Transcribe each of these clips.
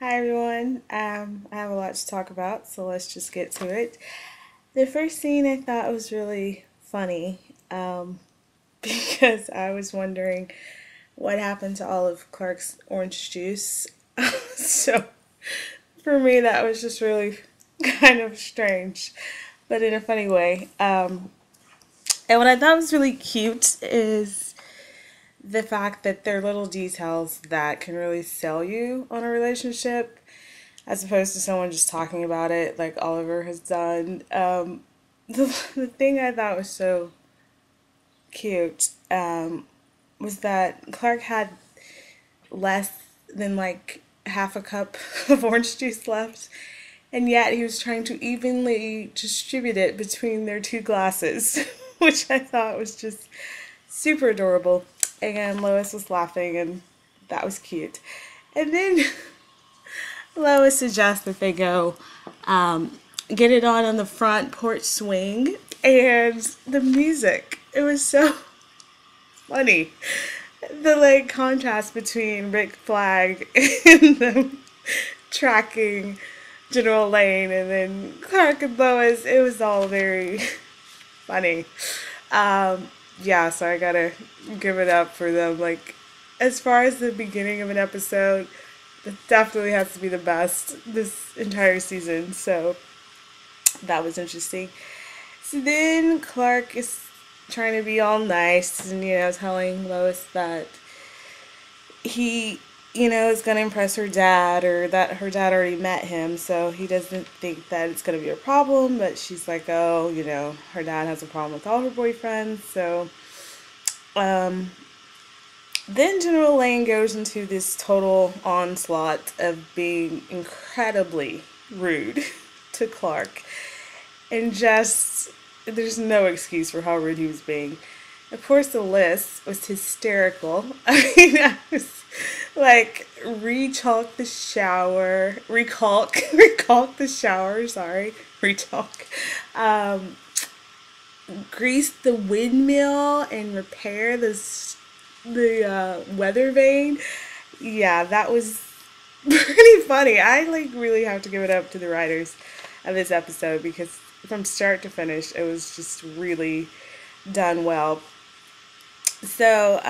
Hi everyone. I have a lot to talk about, so let's just get to it. The first scene I thought was really funny because I was wondering what happened to all of Clark's orange juice. So for me, that was just really kind of strange, but in a funny way. And what I thought was really cute is the fact that there are little details that can really sell you on a relationship as opposed to someone just talking about it like Oliver has done. The thing I thought was so cute was that Clark had less than like half a cup of orange juice left, and yet he was trying to evenly distribute it between their two glasses, which I thought was just super adorable. And Lois was laughing, and that was cute. And then Lois suggests that they go get it on the front porch swing, and the music. It was so funny. The like contrast between Rick Flagg and them tracking General Lane, and then Clark and Lois. It was all very funny. Yeah, so I gotta give it up for them. Like, as far as the beginning of an episode, it definitely has to be the best this entire season. So that was interesting. So then Clark is trying to be all nice and, telling Lois that he, is going to impress her dad, or that her dad already met him, so he doesn't think that it's going to be a problem. But she's like, oh, her dad has a problem with all her boyfriends. So then General Lane goes into this total onslaught of being incredibly rude to Clark. And just, there's no excuse for how rude he was being. Of course, the list was hysterical. I mean, I was like, rechalk the shower, recalk the shower, sorry, rechalk. Grease the windmill and repair the weather vane. Yeah, that was pretty funny. I like really have to give it up to the writers of this episode because from start to finish, it was just really done well. So,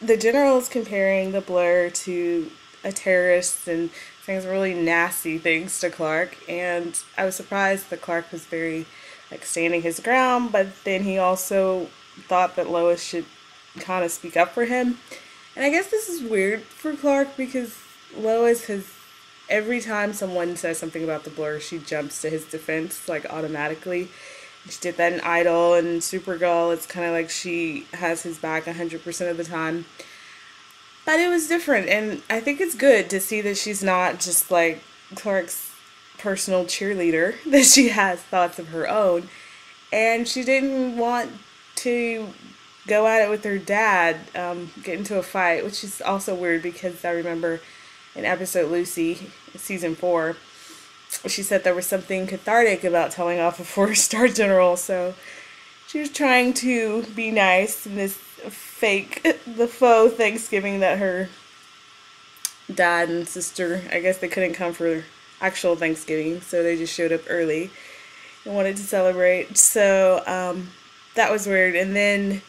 the general is comparing the Blur to a terrorist and saying some really nasty things to Clark. And I was surprised that Clark was very, like, standing his ground, but then he also thought that Lois should kind of speak up for him. And I guess this is weird for Clark because Lois has, every time someone says something about the Blur, she jumps to his defense, like, automatically. She did that in Idol and Supergirl. It's kind of like she has his back 100% of the time. But it was different, and I think it's good to see that she's not just like Clark's personal cheerleader, that she has thoughts of her own. And she didn't want to go at it with her dad, get into a fight, which is also weird because I remember in episode Lucy, season 4, she said there was something cathartic about telling off a 4-star general, so she was trying to be nice in this the faux Thanksgiving that her dad and sister, I guess they couldn't come for actual Thanksgiving, so they just showed up early and wanted to celebrate. So that was weird. And then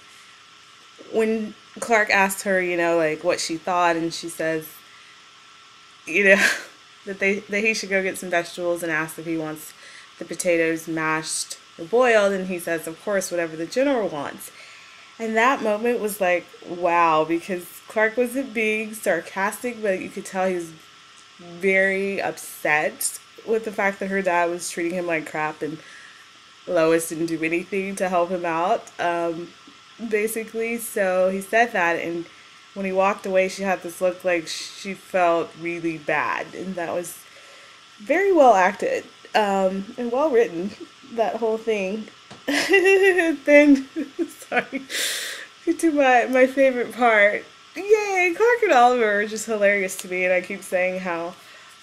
when Clark asked her, like what she thought, and she says, that he should go get some vegetables, and asked if he wants the potatoes mashed or boiled, and he says, of course, whatever the general wants. And that moment was like, wow, because Clark wasn't being sarcastic, but you could tell he was very upset with the fact that her dad was treating him like crap, and Lois didn't do anything to help him out, basically. So he said that, and when he walked away, she had this look like she felt really bad, and that was very well acted, and well written, that whole thing. Then, sorry, to my favorite part. Yay, Clark and Oliver are just hilarious to me, and I keep saying how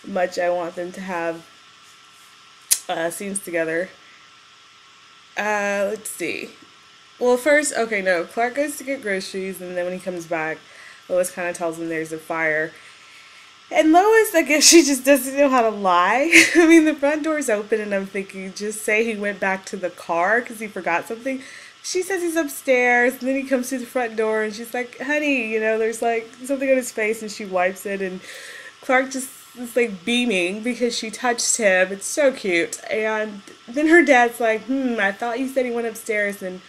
much I want them to have scenes together. Let's see. Well, first, okay, no, Clark goes to get groceries, and then when he comes back, Lois kind of tells him there's a fire. And Lois, I guess she just doesn't know how to lie. I mean, the front door's open, and I'm thinking, just say he went back to the car because he forgot something. She says he's upstairs, and then he comes to the front door, and she's like, honey, there's like something on his face, and she wipes it, and Clark just is like beaming because she touched him. It's so cute. And then her dad's like, I thought you said he went upstairs, and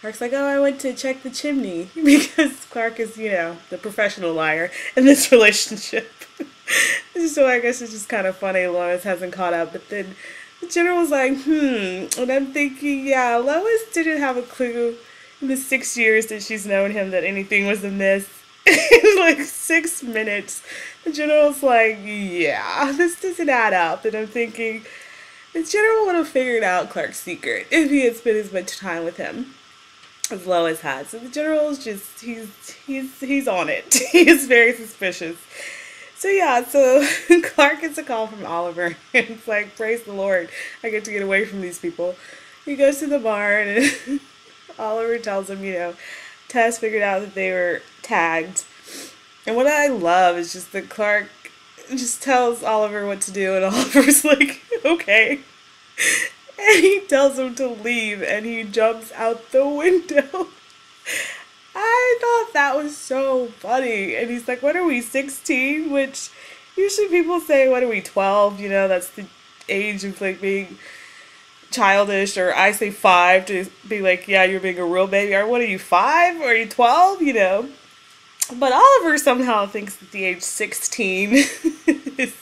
Clark's like, oh, I went to check the chimney because Clark is, the professional liar in this relationship. So I guess it's just kind of funny Lois hasn't caught up. But then the general's like, and I'm thinking, yeah, Lois didn't have a clue in the 6 years that she's known him that anything was amiss. In like 6 minutes, the general's like, yeah, this doesn't add up. And I'm thinking, the general would have figured out Clark's secret if he had spent as much time with him as Lois had. So the general's just, he's on it. He is very suspicious. So yeah, so Clark gets a call from Oliver, and it's like, praise the Lord, I get to get away from these people. He goes to the barn, and Oliver tells him, Tess figured out that they were tagged. And what I love is just that Clark just tells Oliver what to do, and Oliver's like, okay. And he tells him to leave, and he jumps out the window. I thought that was so funny. And he's like, what are we, 16? Which usually people say, what are we, 12? That's the age of like being childish. Or I say 5 to be like, yeah, you're being a real baby. Or what are you, 5? Or are you 12? But Oliver somehow thinks that the age 16 is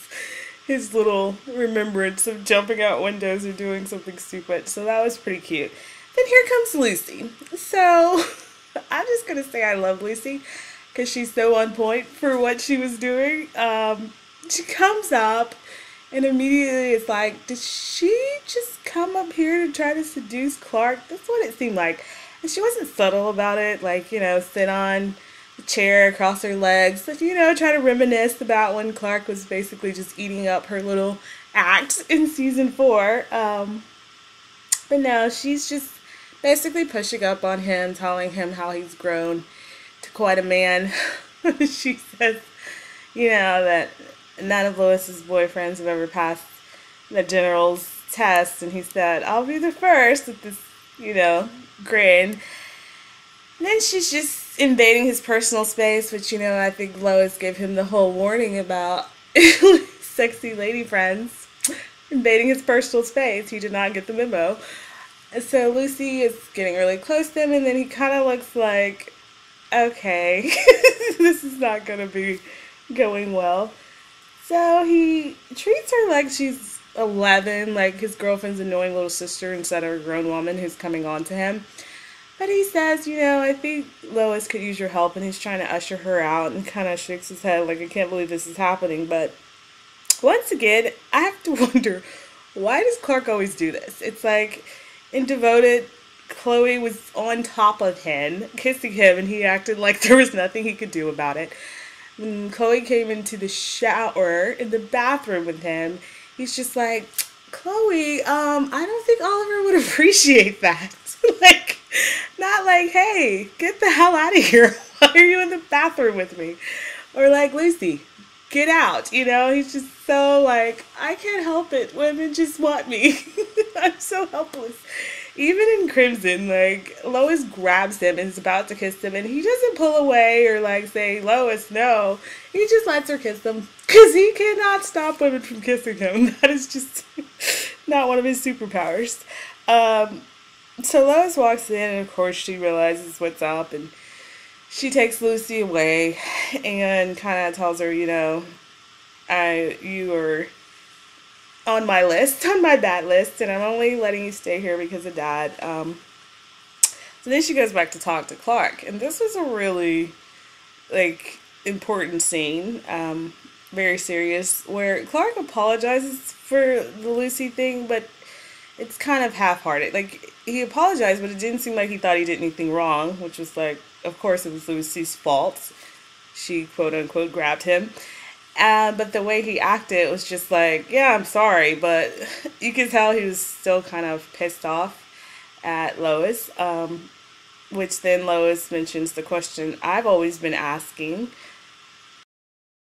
his little remembrance of jumping out windows or doing something stupid. So that was pretty cute. Then here comes Lucy. So I'm just going to say I love Lucy because she's so on point for what she was doing. She comes up and immediately it's like, did she just come up here to try to seduce Clark? That's what it seemed like. And she wasn't subtle about it, like, sit on the chair, cross her legs, but, try to reminisce about when Clark was basically just eating up her little act in season 4. But no, she's just basically pushing up on him, telling him how he's grown to quite a man. She says, that none of Lois's boyfriends have ever passed the general's test, and he said, I'll be the first with this, grin. And then she's just invading his personal space, which, I think Lois gave him the whole warning about sexy lady friends invading his personal space. He did not get the memo. So Lucy is getting really close to him, and then he kind of looks like, okay, this is not going to be going well. So he treats her like she's 11, like his girlfriend's annoying little sister instead of a grown woman who's coming on to him. But he says, I think Lois could use your help, and he's trying to usher her out and kind of shakes his head like, I can't believe this is happening. But once again, I have to wonder, why does Clark always do this? It's like in Devoted, Chloe was on top of him, kissing him, and he acted like there was nothing he could do about it. When Chloe came into the shower in the bathroom with him, he's just like, Chloe, I don't think Oliver would appreciate that. Like, not like, hey, get the hell out of here. Why are you in the bathroom with me? Or like, Lucy, get out. He's just so like, I can't help it. Women just want me. I'm so helpless. Even in Crimson, like, Lois grabs him and is about to kiss him, and he doesn't pull away or like say, Lois, no. He just lets her kiss him because he cannot stop women from kissing him. That is just not one of his superpowers. So Lois walks in, and of course she realizes what's up, and she takes Lucy away and kind of tells her, you are on my list, on my bad list, and I'm only letting you stay here because of Dad. So then she goes back to talk to Clark, and this is a really, like, important scene, very serious, where Clark apologizes for the Lucy thing, but it's kind of half-hearted. Like, he apologized, but it didn't seem like he thought he did anything wrong, which was like, of course it was Lucy's fault. She, quote-unquote, grabbed him. But the way he acted was just like, yeah, I'm sorry, but you could tell he was still kind of pissed off at Lois, which then Lois mentions the question I've always been asking,